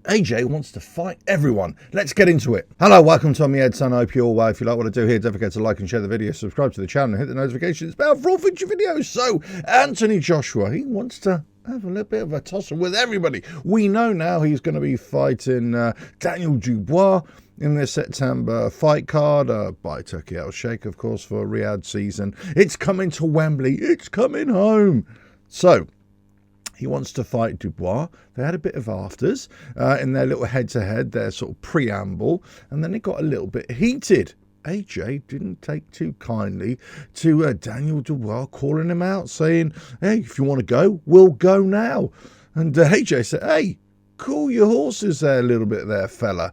AJ wants to fight everyone. Let's get into it. Hello, welcome to Tommy Edson. I hope you're all well. If you like what I do here, don't forget to like and share the video, subscribe to the channel, and hit the notifications bell for all future videos. So, Anthony Joshua, he wants to have a little bit of a tussle with everybody. We know now he's going to be fighting Daniel Dubois in the September fight card by Turkey Al Sheikh, of course, for Riyadh season. It's coming to Wembley. It's coming home. So, he wants to fight Dubois. They had a bit of afters in their little head-to-head, their sort of preamble, and then it got a little bit heated. AJ didn't take too kindly to Daniel Dubois calling him out, saying, hey, if you want to go, we'll go now. And AJ said, hey, cool your horses there a little bit there, fella.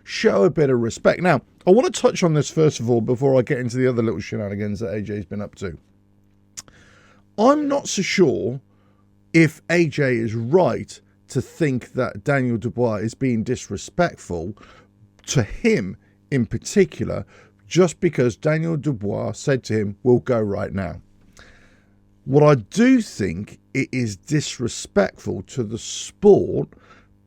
Show a bit of respect. Now, I want to touch on this first of all before I get into the other little shenanigans that AJ's been up to. I'm not so sure if AJ is right to think that Daniel Dubois is being disrespectful to him in particular, just because Daniel Dubois said to him, we'll go right now. What I do think it is disrespectful to the sport,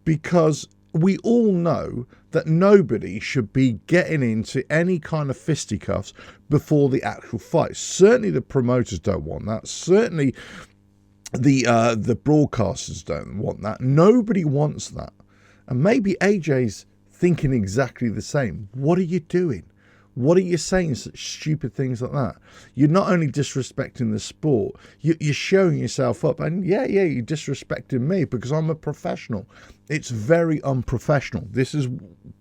because we all know that nobody should be getting into any kind of fisticuffs before the actual fight. Certainly the promoters don't want that. Certainly the broadcasters don't want that. Nobody wants that. And maybe AJ's thinking exactly the same. What are you doing? What are you saying such stupid things like that? You're not only disrespecting the sport, you're showing yourself up. And yeah, you're disrespecting me because I'm a professional. It's very unprofessional. This is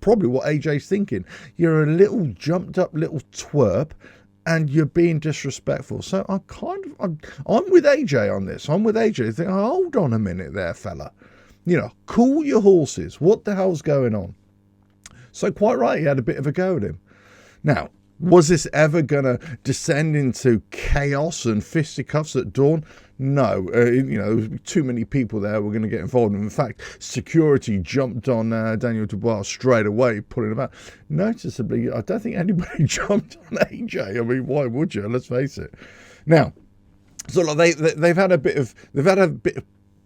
probably what AJ's thinking. You're a little jumped up little twerp, and you're being disrespectful. So I'm with AJ on this. I'm with AJ. Think, hold on a minute there, fella. You know, cool your horses. What the hell's going on? So quite right, he had a bit of a go at him. Now, was this ever going to descend into chaos and fisticuffs at dawn? No, too many people there were going to get involved. In fact, security jumped on Daniel Dubois straight away, pulling him out. Noticeably, I don't think anybody jumped on AJ. I mean, why would you? Let's face it. Now, so like they've had a bit of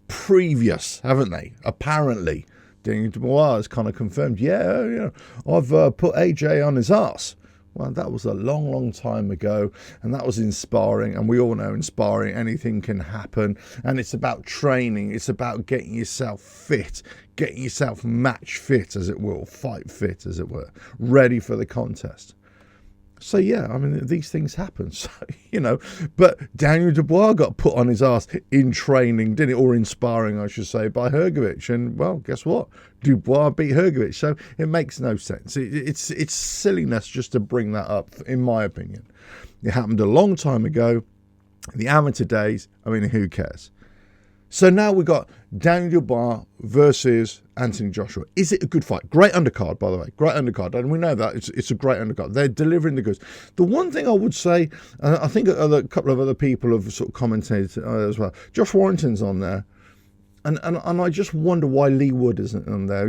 previous, haven't they? Apparently, Daniel Dubois has kind of confirmed, I've put AJ on his arse. Well, that was a long, long time ago, and that was in sparring, and we all know in sparring anything can happen, and it's about training, it's about getting yourself fit, getting yourself match fit, as it will, fight fit, as it were, ready for the contest. So, yeah, I mean, these things happen, so, but Daniel Dubois got put on his ass in training, didn't it? Or in sparring, I should say, by Hrgović. And, well, guess what? Dubois beat Hrgović, so it makes no sense. It's silliness just to bring that up, in my opinion. It happened a long time ago, in the amateur days. I mean, who cares? So now we've got Daniel Dubois versus Anthony Joshua. Is it a good fight? Great undercard, by the way. Great undercard. And we know that. It's a great undercard. They're delivering the goods. The one thing I would say, I think a couple of other people have sort of commented as well. Josh Warrington's on there. And I just wonder why Lee Wood isn't on there.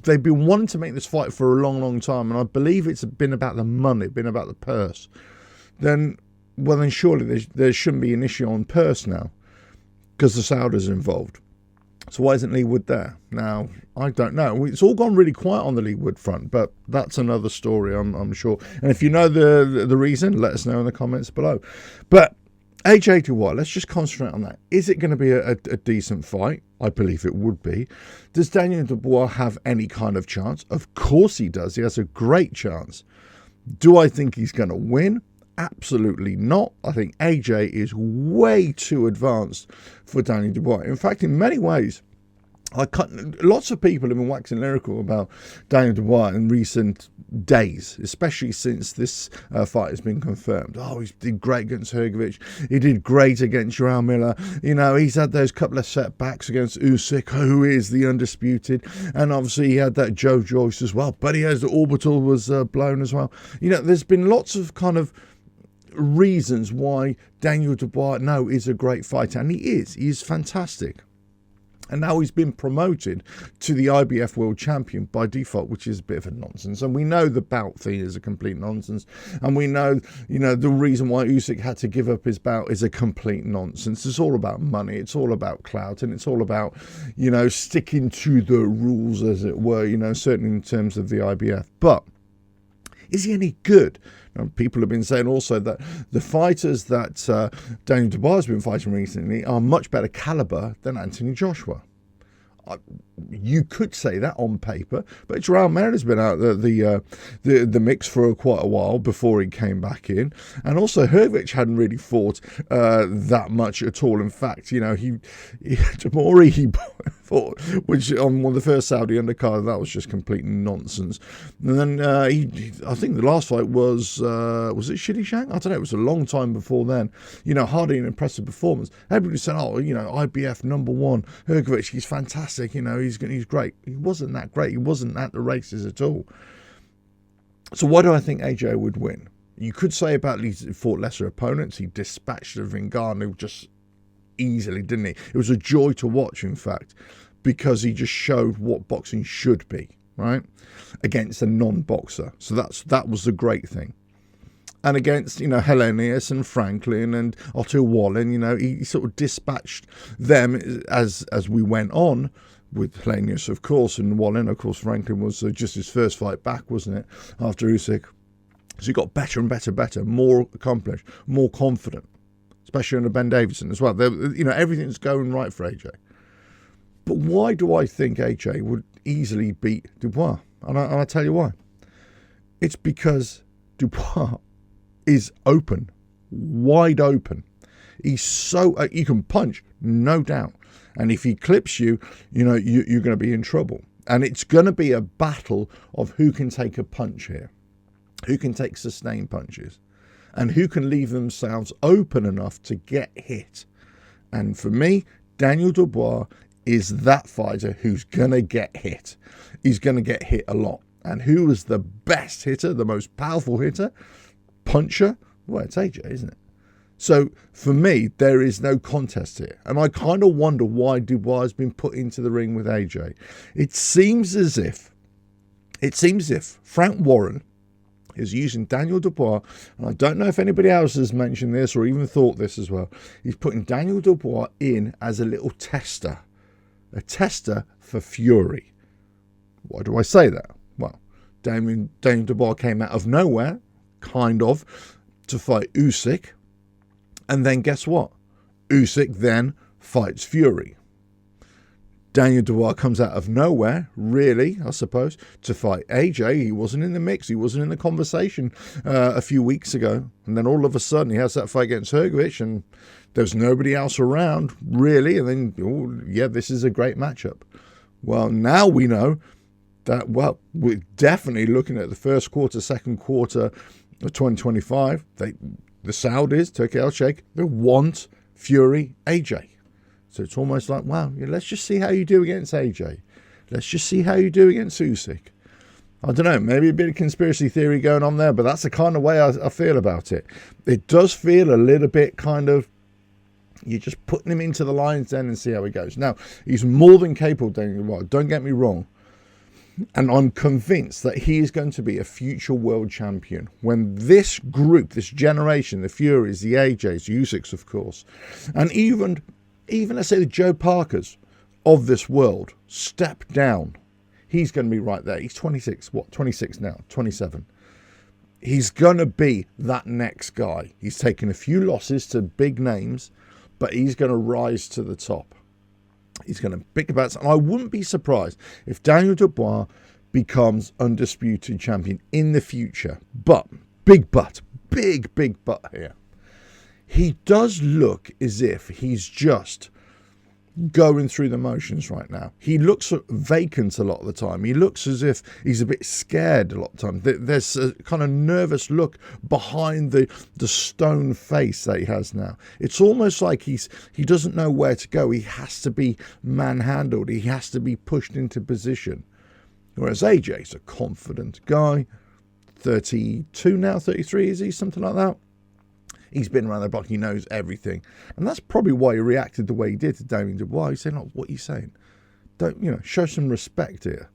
They've been wanting to make this fight for a long, long time. And I believe it's been about the money, been about the purse. Then surely there shouldn't be an issue on purse now, because the Saudis are involved. So why isn't Lee Wood there? Now, I don't know. It's all gone really quiet on the Lee Wood front, but that's another story, I'm sure. And if you know the reason, let us know in the comments below. But AJ Dubois, let's just concentrate on that. Is it going to be a decent fight? I believe it would be. Does Daniel Dubois have any kind of chance? Of course he does. He has a great chance. Do I think he's going to win? Absolutely not. I think AJ is way too advanced for Daniel Dubois. In fact, in many ways, lots of people have been waxing lyrical about Daniel Dubois in recent days, especially since this fight has been confirmed. Oh, he did great against Hrgović. He did great against Jarrell Miller. He's had those couple of setbacks against Usyk, who is the undisputed. And obviously he had that Joe Joyce as well. But he has the orbital was blown as well. There's been lots of kind of reasons why Daniel Dubois is a great fighter, and he is fantastic. And now he's been promoted to the IBF World Champion by default, which is a bit of a nonsense. And we know the bout thing is a complete nonsense. And we know, the reason why Usyk had to give up his bout is a complete nonsense. It's all about money. It's all about clout. And it's all about, sticking to the rules, as it were, certainly in terms of the IBF. But is he any good? People have been saying also that the fighters that Daniel Dubois has been fighting recently are much better caliber than Anthony Joshua. You could say that on paper, but Jarrell Merritt has been out the mix for quite a while before he came back in, and also Hrgović hadn't really fought that much at all. In fact, Tamori he fought, which on one of the first Saudi undercard, that was just complete nonsense. And then I think the last fight was it Shidi Shang? I don't know. It was a long time before then. Hardly an impressive performance. Everybody said, IBF #1 Hrgović, he's fantastic. He's great. He wasn't that great. He wasn't at the races at all. So why do I think AJ would win? You could say about he fought lesser opponents. He dispatched Ngannou just easily, didn't he? It was a joy to watch, in fact, because he just showed what boxing should be, right? Against a non-boxer. So that was the great thing. And against, Helenius and Franklin and Otto Wallin, he sort of dispatched them as we went on, with Helenius, of course, and Wallin. Of course, Franklin was just his first fight back, wasn't it, after Usyk? So he got better and better, more accomplished, more confident, especially under Ben Davison as well. Everything's going right for AJ. But why do I think AJ would easily beat Dubois? And I'll tell you why. It's because Dubois is open, wide open. He's so he can punch, no doubt. And if he clips you, you're going to be in trouble. And it's going to be a battle of who can take a punch here, who can take sustained punches, and who can leave themselves open enough to get hit. And for me, Daniel Dubois is that fighter who's going to get hit. He's going to get hit a lot. And who is the best hitter, the most powerful hitter? Puncher? Well, it's AJ, isn't it? So for me, there is no contest here. And I kind of wonder why Dubois has been put into the ring with AJ. It seems as if Frank Warren is using Daniel Dubois, and I don't know if anybody else has mentioned this or even thought this as well. He's putting Daniel Dubois in as a little tester, a tester for Fury. Why do I say that? Well, Daniel Dubois came out of nowhere, kind of, to fight Usyk. And then guess what? Usyk then fights Fury. Daniel Dubois comes out of nowhere, really, I suppose, to fight AJ. He wasn't in the mix. He wasn't in the conversation a few weeks ago. And then all of a sudden he has that fight against Hrgović and there's nobody else around, really. And then, this is a great matchup. Well, now we know that, we're definitely looking at the first quarter, second quarter of 2025. The Saudis, Turkey al-Sheikh, they want Fury AJ. So it's almost like, let's just see how you do against AJ. Let's just see how you do against Usyk. I don't know, maybe a bit of conspiracy theory going on there, but that's the kind of way I feel about it. It does feel a little bit kind of, you're just putting him into the lion's den and see how he goes. Now, he's more than capable, don't get me wrong. And I'm convinced that he is going to be a future world champion when this group, this generation, the Furies, the AJs, the Usyks, of course, and even let's say the Joe Parkers of this world step down, he's going to be right there. He's 26 now, 27. He's going to be that next guy. He's taken a few losses to big names, but he's going to rise to the top. He's going to pick about, and I wouldn't be surprised if Daniel Dubois becomes undisputed champion in the future. But, big but here. He does look as if he's just going through the motions right now. He looks vacant a lot of the time. He looks as if he's a bit scared a lot of the time. There's a kind of nervous look behind the stone face that he has now. It's almost like he doesn't know where to go. He has to be manhandled. He has to be pushed into position. Whereas AJ's a confident guy. 32 now, 33 is he? Something like that. He's been around the block. He knows everything. And that's probably why he reacted the way he did to Damien Dubois. He's saying, like, what are you saying? Don't, show some respect here.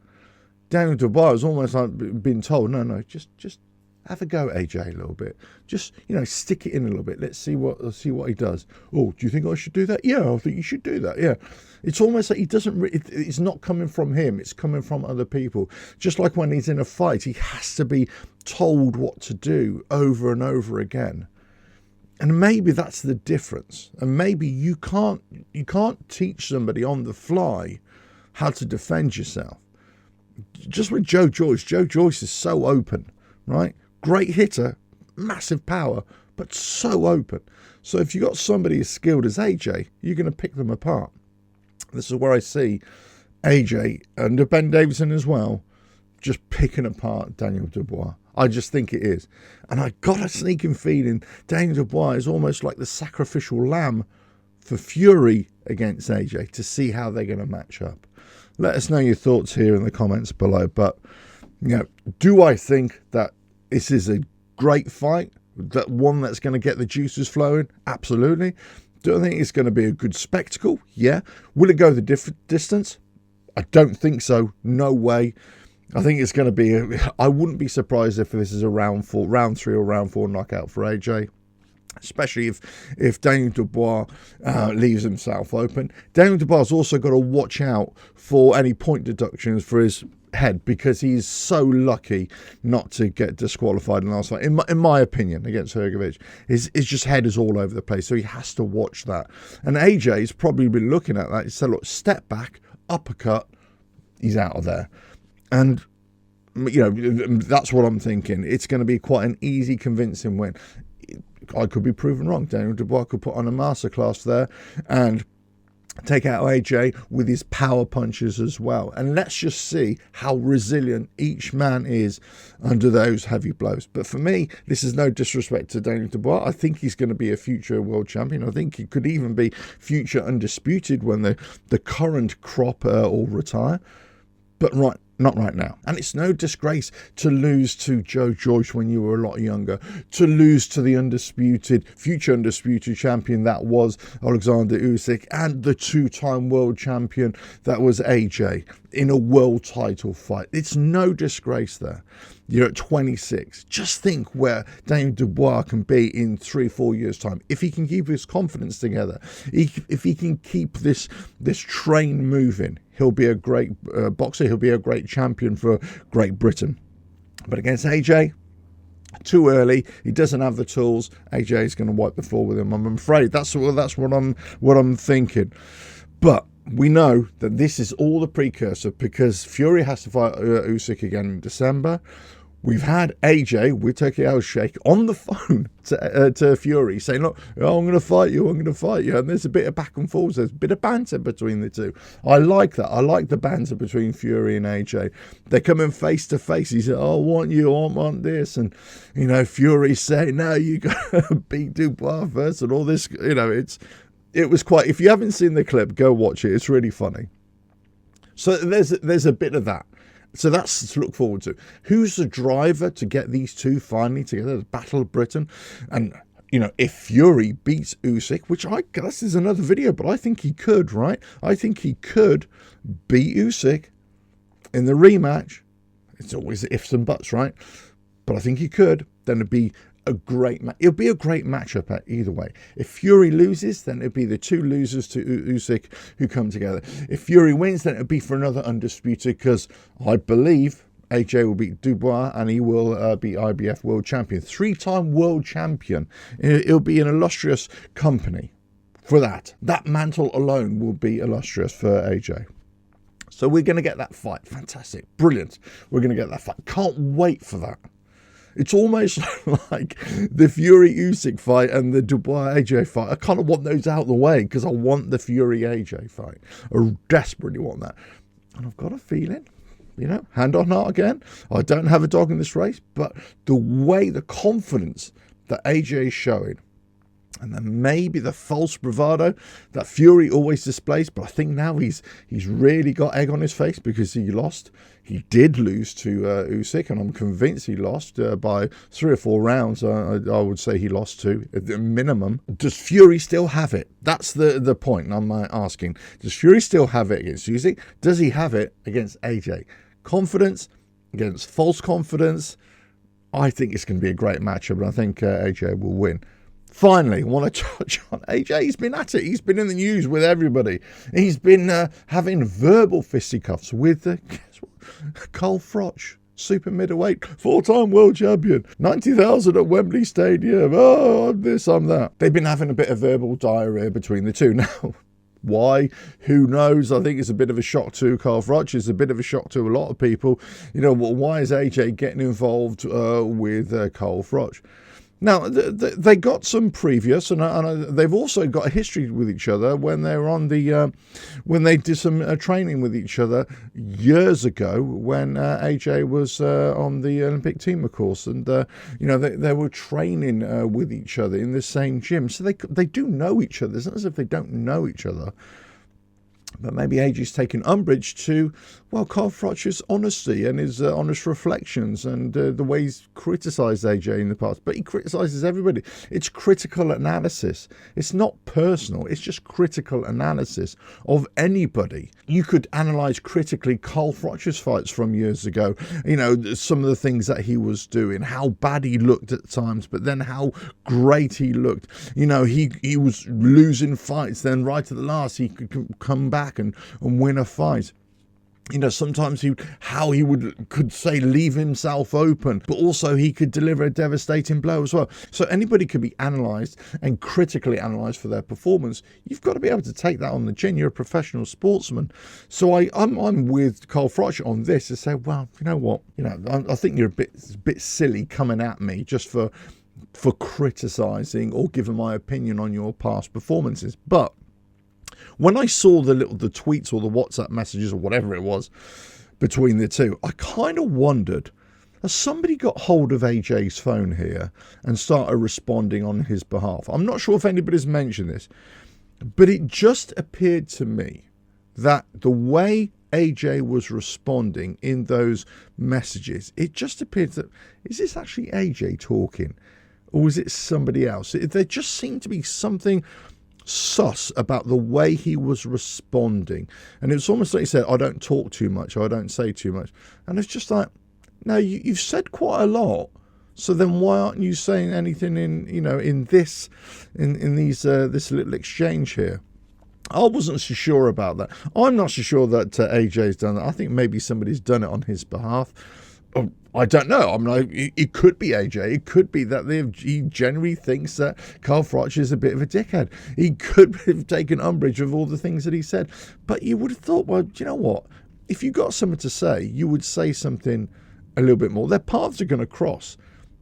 Damien Dubois has almost like been told, no, just have a go at AJ a little bit. Just, stick it in a little bit. Let's see what he does. Oh, do you think I should do that? Yeah, I think you should do that. Yeah. It's almost like he doesn't, it's not coming from him. It's coming from other people. Just like when he's in a fight, he has to be told what to do over and over again. And maybe that's the difference. And maybe you can't teach somebody on the fly how to defend yourself. Just with Joe Joyce is so open, right? Great hitter, massive power, but so open. So if you got somebody as skilled as AJ, you're going to pick them apart. This is where I see AJ and Ben Davison as well, just picking apart Daniel Dubois. I just think it is. And I got a sneaking feeling Daniel Dubois is almost like the sacrificial lamb for Fury against AJ to see how they're going to match up. Let us know your thoughts here in the comments below. But, do I think that this is a great fight? That one that's going to get the juices flowing? Absolutely. Do I think it's going to be a good spectacle? Yeah. Will it go the distance? I don't think so. No way. I think it's going to be, I wouldn't be surprised if this is a round 3 or round 4 knockout for AJ. Especially if Daniel Dubois leaves himself open. Daniel Dubois has also got to watch out for any point deductions for his head, because he's so lucky not to get disqualified in the last fight. In my opinion, against Hrgovic, his just head is all over the place, so he has to watch that. And AJ's probably been looking at that. He said, look, step back, uppercut, he's out of there. And that's what I'm thinking. It's going to be quite an easy, convincing win. I could be proven wrong. Daniel Dubois could put on a masterclass there and take out AJ with his power punches as well. And let's just see how resilient each man is under those heavy blows. But for me, this is no disrespect to Daniel Dubois. I think he's going to be a future world champion. I think he could even be future undisputed when the current crop all retire. But not right now. And it's no disgrace to lose to Joe Joyce when you were a lot younger, to lose to the future undisputed champion that was Alexander Usyk, and the 2-time world champion that was AJ in a world title fight. It's no disgrace there. You're at 26. Just think where Daniel Dubois can be in 3-4 years' time. If he can keep his confidence together, if he can keep this train moving, he'll be a great boxer. He'll be a great champion for Great Britain. But against AJ, too early. He doesn't have the tools. AJ is going to wipe the floor with him. I'm afraid that's what I'm thinking. But we know that this is all the precursor, because Fury has to fight Usyk again in December. We've had AJ with Turkey Al-Sheikh on the phone to Fury saying, look, I'm going to fight you, And there's a bit of back and forth. There's a bit of banter between the two. I like that. I like the banter between Fury and AJ. They're coming face to face. He said, I want you, I want this. And, Fury's saying, no, you got to beat Dubois first and all this. It was quite, if you haven't seen the clip, go watch it. It's really funny. So there's a bit of that. So that's to look forward to. Who's the driver to get these two finally together, the Battle of Britain? And, if Fury beats Usyk, which I guess is another video, but I think he could, right? I think he could beat Usyk in the rematch. It's always ifs and buts, right? But I think he could. Then it'd be a great match. It'll be a great matchup either way. If Fury loses, then it'll be the two losers to Usyk who come together. If Fury wins, then it'll be for another undisputed, because I believe AJ will beat Dubois and he will be IBF world champion. 3-time world champion. It'll be an illustrious company for that. That mantle alone will be illustrious for AJ. So we're going to get that fight. Fantastic. Brilliant. We're going to get that fight. Can't wait for that. It's almost like the Fury-Usyk fight and the Dubois-AJ fight. I kind of want those out of the way because I want the Fury-AJ fight. I desperately want that. And I've got a feeling, hand on heart again, I don't have a dog in this race, but the confidence that AJ is showing, And then maybe the false bravado that Fury always displays. But I think now he's really got egg on his face because he lost. He did lose to Usyk, and I'm convinced he lost by 3 or 4 rounds. I would say he lost to, at the minimum. Does Fury still have it? That's the point I'm asking. Does Fury still have it against Usyk? Does he have it against AJ? Confidence against false confidence. I think it's going to be a great matchup, and I think AJ will win. Finally, I want to touch on AJ. He's been at it. He's been in the news with everybody. He's been having verbal fisticuffs with Carl Froch, super middleweight, 4-time world champion, 90,000 at Wembley Stadium. Oh, I'm this, I'm that. They've been having a bit of verbal diarrhea between the two now. Why? Who knows? I think it's a bit of a shock to Carl Froch. It's a bit of a shock to a lot of people. You know, why is AJ getting involved with Carl Froch? Now, they got some previous, and they've also got a history with each other when they were on when they did some training with each other years ago when AJ was on the Olympic team, of course, and you know they were training with each other in the same gym, so they do know each other. It's not as if they don't know each other. But maybe AJ's taken umbrage to, well, Carl Froch's honesty and his honest reflections and the way he's criticised AJ in the past. But he criticises everybody. It's critical analysis. It's not personal. It's just critical analysis of anybody. You could analyse critically Carl Froch's fights from years ago. You know, some of the things that he was doing, how bad he looked at times, but then how great he looked. You know, he was losing fights. Then right at the last, he could come back and win a fight. You know, sometimes how he could say leave himself open, but also he could deliver a devastating blow as well. So anybody could be analysed and critically analysed for their performance. You've got to be able to take that on the chin. You're a professional sportsman. So I'm with Carl Froch on this to say, well, you know what? You know, I think you're a bit silly coming at me just for criticising or giving my opinion on your past performances. But when I saw the tweets or the WhatsApp messages or whatever it was between the two, I kind of wondered, has somebody got hold of AJ's phone here and started responding on his behalf? I'm not sure if anybody's mentioned this, but it just appeared to me that the way AJ was responding in those messages, it just appeared that, is this actually AJ talking or is it somebody else? There just seemed to be something sus about the way he was responding, and it was almost like he said, I don't talk too much, or I don't say too much. And it's just like, no, you've said quite a lot, so then why aren't you saying anything in this little exchange here? I wasn't so sure about that. I'm not so sure that AJ's done that. I think maybe somebody's done it on his behalf. I don't know. I mean, it could be AJ. It could be that he generally thinks that Carl Froch is a bit of a dickhead. He could have taken umbrage of all the things that he said. But you would have thought, well, do you know what? If you got something to say, you would say something a little bit more. Their paths are going to cross.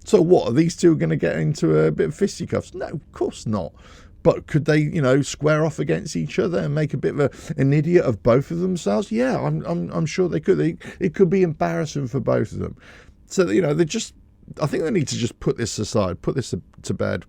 So what? Are these two going to get into a bit of fisticuffs? No, of course not. But could they, square off against each other and make a bit of an idiot of both of themselves? Yeah, I'm sure they could. It could be embarrassing for both of them. So, I think they need to just put this aside, put this to bed,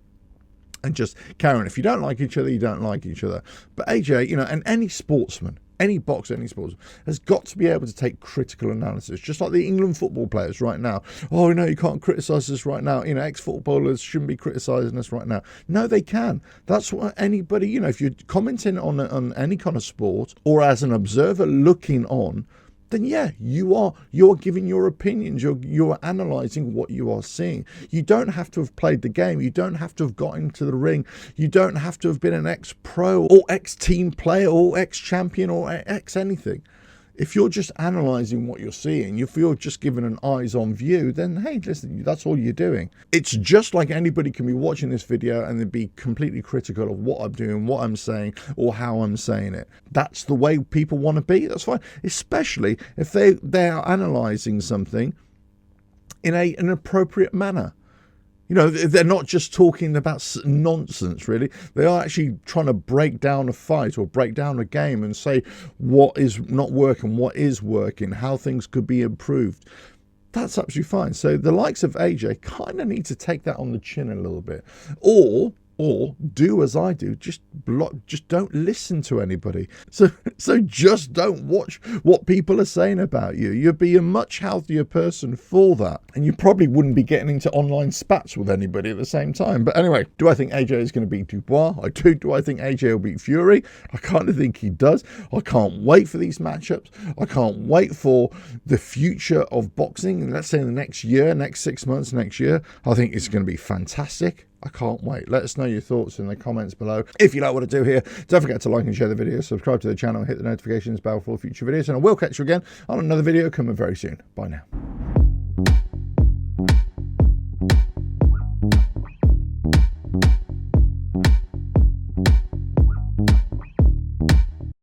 and just carry on. If you don't like each other, you don't like each other. But AJ, and any sportsman, any boxer, any sportsman has got to be able to take critical analysis, just like the England football players right now. Oh, you can't criticise us right now. Ex-footballers shouldn't be criticising us right now. No, they can. That's what anybody, if you're commenting on any kind of sport or as an observer looking on, then yeah, you're giving your opinions. You're analysing what you are seeing. You don't have to have played the game. You don't have to have got into the ring. You don't have to have been an ex-pro or ex-team player or ex-champion or ex-anything. If you're just analysing what you're seeing, if you're just giving an eyes-on view, then hey, listen, that's all you're doing. It's just like anybody can be watching this video and then be completely critical of what I'm doing, what I'm saying, or how I'm saying it. That's the way people want to be. That's fine, especially if they are analysing something in an appropriate manner. They're not just talking about nonsense, really. They are actually trying to break down a fight or break down a game and say what is not working, what is working, how things could be improved. That's absolutely fine. So the likes of AJ kind of need to take that on the chin a little bit. Or Or do as I do, just don't listen to anybody. So just don't watch what people are saying about you. You'd be a much healthier person for that. And you probably wouldn't be getting into online spats with anybody at the same time. But anyway, do I think AJ is going to beat Dubois? I do. Do I think AJ will beat Fury? I kind of think he does. I can't wait for these matchups. I can't wait for the future of boxing. Let's say in the next year, next 6 months, next year. I think it's going to be fantastic. I can't wait. Let us know your thoughts in the comments below. If you like what I do here, don't forget to like and share the video, subscribe to the channel, hit the notifications bell for future videos, and I will catch you again on another video coming very soon. Bye now.